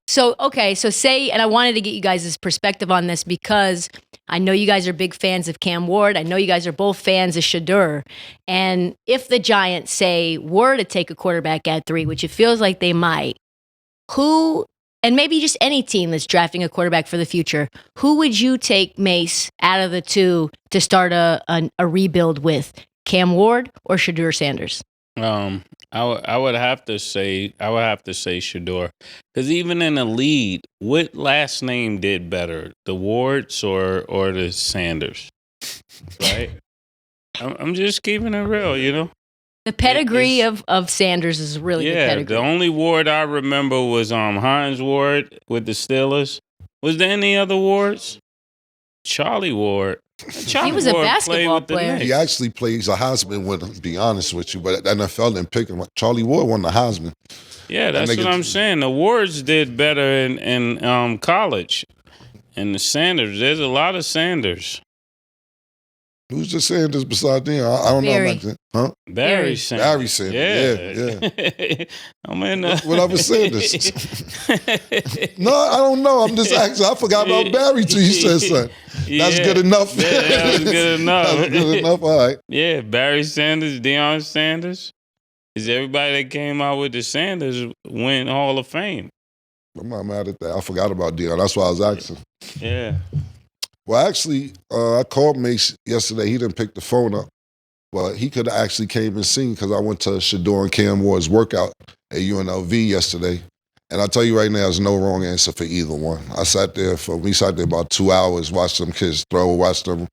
So, okay, so say, and I wanted to get you guys' perspective on this because I know you guys are big fans of Cam Ward. I know you guys are both fans of Shedeur. And if the Giants, say, were to take a quarterback at 3, which it feels like they might, who, and maybe just any team that's drafting a quarterback for the future, who would you take, Mase, out of the 2 to start a rebuild with? Cam Ward or Shedeur Sanders? I would have to say Shedeur, because even in the lead, what last name did better, the Wards or the Sanders? Right. I'm just keeping it real, you know. The pedigree of Sanders is really good pedigree. The only Ward I remember was Hines Ward with the Steelers. Was there any other Wards? Charlie Ward. He was a basketball player. He actually plays a Heisman with him, to be honest with you, but the NFL didn't pick him. Charlie Ward won the Heisman. Yeah, that's what I'm saying. The Wards did better in college. And the Sanders, there's a lot of Sanders. Who's the Sanders beside them? I don't know about that. Huh? Barry Sanders. Barry Sanders. Yeah. I mean, whatever Sanders. No, I don't know. I'm just asking. I forgot about Barry till you said something. That's good enough. Yeah, that was good enough. That's good enough. All right. Yeah, Barry Sanders, Deion Sanders. Is everybody that came out with the Sanders win Hall of Fame? I'm not mad at that. I forgot about Deion. That's why I was asking. Yeah. Well, actually, I called Mase yesterday. He didn't pick the phone up. Well, he could have actually came and seen because I went to Shedeur and Cam Ward's workout at UNLV yesterday. And I'll tell you right now, there's no wrong answer for either one. We sat there about 2 hours, watched them kids throw, watched them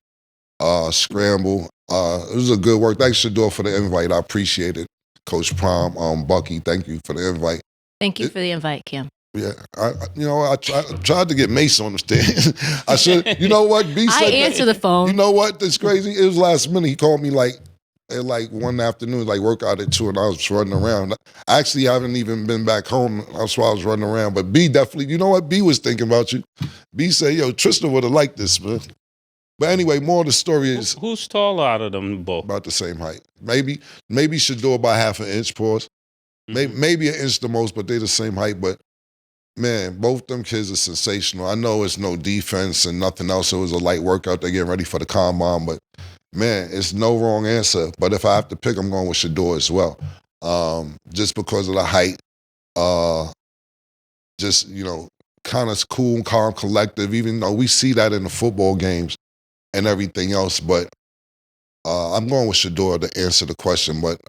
scramble. It was a good work. Thanks, Shedeur, for the invite. I appreciate it. Coach Prom, Bucky, thank you for the invite. Thank you for the invite, Kim. Yeah, I tried to get Mase on the stand. I should. You know what? B said I answer the phone. You know what? That's crazy. It was last minute. He called me at one afternoon, workout at 2, and I was running around. I actually haven't even been back home. That's why I was running around. But B definitely, you know what? B was thinking about you. B said, "Yo, Tristan would have liked this, man." But anyway, more of the story is who's taller out of them both? About the same height. Maybe Shedeur by half an inch. Pause. Maybe an inch the most, but they're the same height. But man, both them kids are sensational. I know it's no defense and nothing else. It was a light workout. They're getting ready for the combine, but man, it's no wrong answer. But if I have to pick, I'm going with Shedeur as well. Just because of the height, kind of cool, calm, collective, even though we see that in the football games and everything else. But I'm going with Shedeur to answer the question, but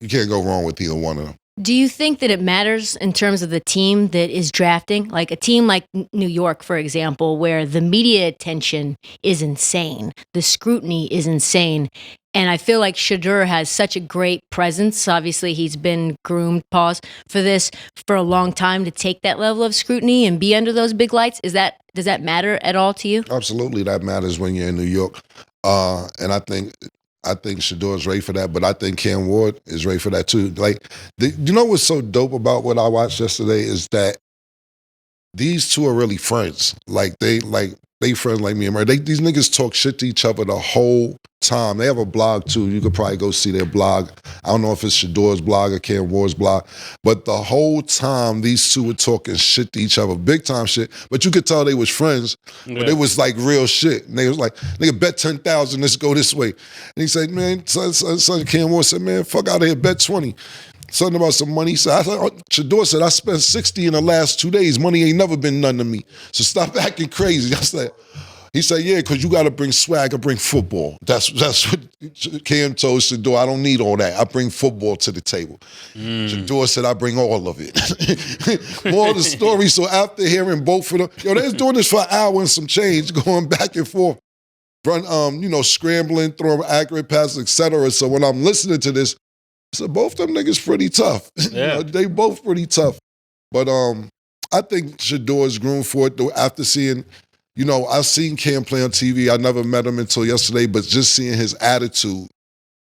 you can't go wrong with either one of them. Do you think that it matters in terms of the team that is drafting? Like a team like New York, for example, where the media attention is insane. The scrutiny is insane. And I feel like Shedeur has such a great presence. Obviously, he's been groomed, for this for a long time to take that level of scrutiny and be under those big lights. Does that matter at all to you? Absolutely, that matters when you're in New York. And I think Shedeur is ready for that, but I think Cam Ward is ready for that too. You know what's so dope about what I watched yesterday is that these two are really friends. They friends like me and Murray. These niggas talk shit to each other the whole time. They have a blog too. You could probably go see their blog. I don't know if it's Shedeur's blog or Cam Ward's blog, but the whole time these two were talking shit to each other, big time shit. But you could tell they was friends, but it was like real shit. And they was like, nigga, bet 10,000, let's go this way. And he said, man, son, Cam Ward said, man, fuck out of here, bet 20. Something about some money. Shedeur said, I spent 60 in the last 2 days. Money ain't never been none to me. So stop acting crazy. He said, yeah, because you got to bring swag and bring football. That's what Cam told Shedeur. I don't need all that. I bring football to the table. Shedeur said, I bring all of it. More of the story. So after hearing both of them, they was doing this for an hour and some change, going back and forth, scrambling, throwing accurate passes, etc. So when I'm listening to this, so both them niggas pretty tough. Yeah. They both pretty tough. But I think Shedeur is groomed for it, though, after seeing, I've seen Cam play on TV. I never met him until yesterday, but just seeing his attitude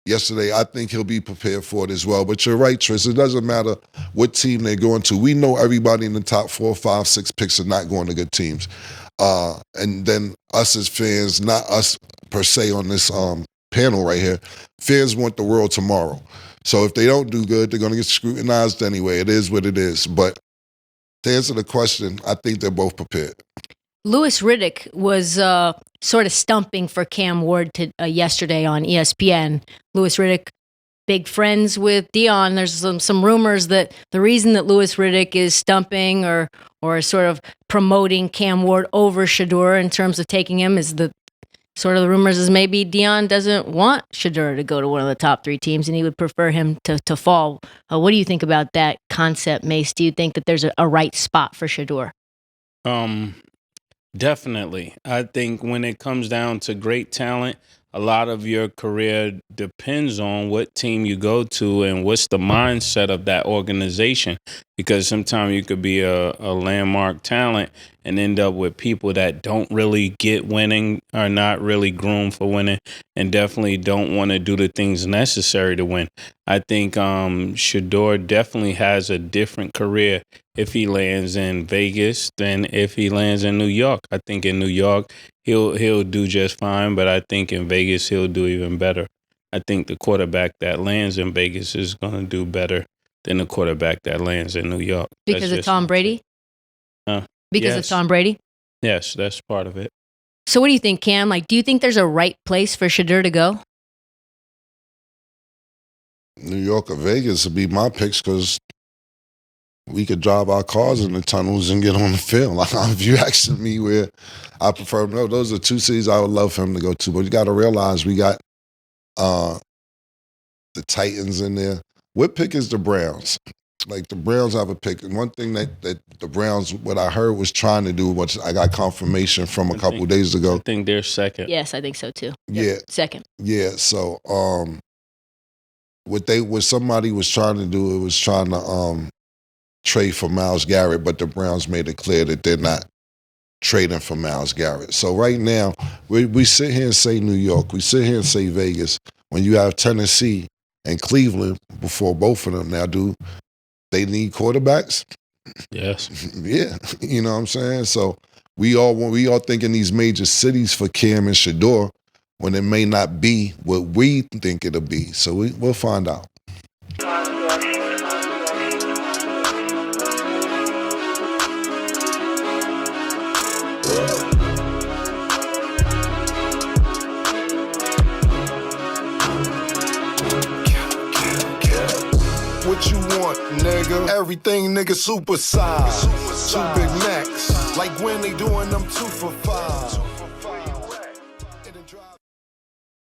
yesterday, I think he'll be prepared for it as well. But you're right, Tris. It doesn't matter what team they're going to. We know everybody in the top 4, 5, 6 picks are not going to good teams. And then us as fans, not us per se on this panel right here, fans want the world tomorrow. So if they don't do good, they're going to get scrutinized anyway. It is what it is. But to answer the question, I think they're both prepared. Louis Riddick was sort of stumping for Cam Ward yesterday on ESPN. Louis Riddick, big friends with Dion. There's some rumors that the reason that Louis Riddick is stumping or sort of promoting Cam Ward over Shedeur in terms of taking him is the rumors is maybe Dion doesn't want Shedeur to go to one of the top 3 teams and he would prefer him to fall. What do you think about that concept, Mase? Do you think that there's a right spot for Shedeur? Definitely. I think when it comes down to great talent, a lot of your career depends on what team you go to and what's the mindset of that organization. Because sometimes you could be a landmark talent and end up with people that don't really get winning, are not really groomed for winning, and definitely don't want to do the things necessary to win. I think Shedeur definitely has a different career if he lands in Vegas than if he lands in New York. I think in New York, he'll do just fine, but I think in Vegas, he'll do even better. I think the quarterback that lands in Vegas is going to do better than the quarterback that lands in New York. Because of Tom Brady? Because of Tom Brady? Yes, that's part of it. So what do you think, Cam? Do you think there's a right place for Shedeur to go? New York or Vegas would be my picks because we could drive our cars in the tunnels and get on the field. If you asking me where I prefer, no, those are 2 cities I would love for him to go to. But you got to realize we got the Titans in there. What pick is the Browns? The Browns have a pick. And one thing that the Browns, what I heard, was trying to do, which I got confirmation from a couple days ago. I think they're second. Yes, I think so too. Yeah. Second. Yeah, so what somebody was trying to do, it was trying to trade for Myles Garrett, but the Browns made it clear that they're not trading for Myles Garrett. So right now, we sit here and say New York, we sit here and say Vegas, when you have Tennessee and Cleveland before both of them. Now, do they need quarterbacks? Yes. Yeah, you know what I'm saying? So we all think in these major cities for Cam and Shedeur when it may not be what we think it'll be. So we'll find out. What you want, nigga? Everything, nigga, super size. 2 Big Macs, like when they doing them 2 for $5.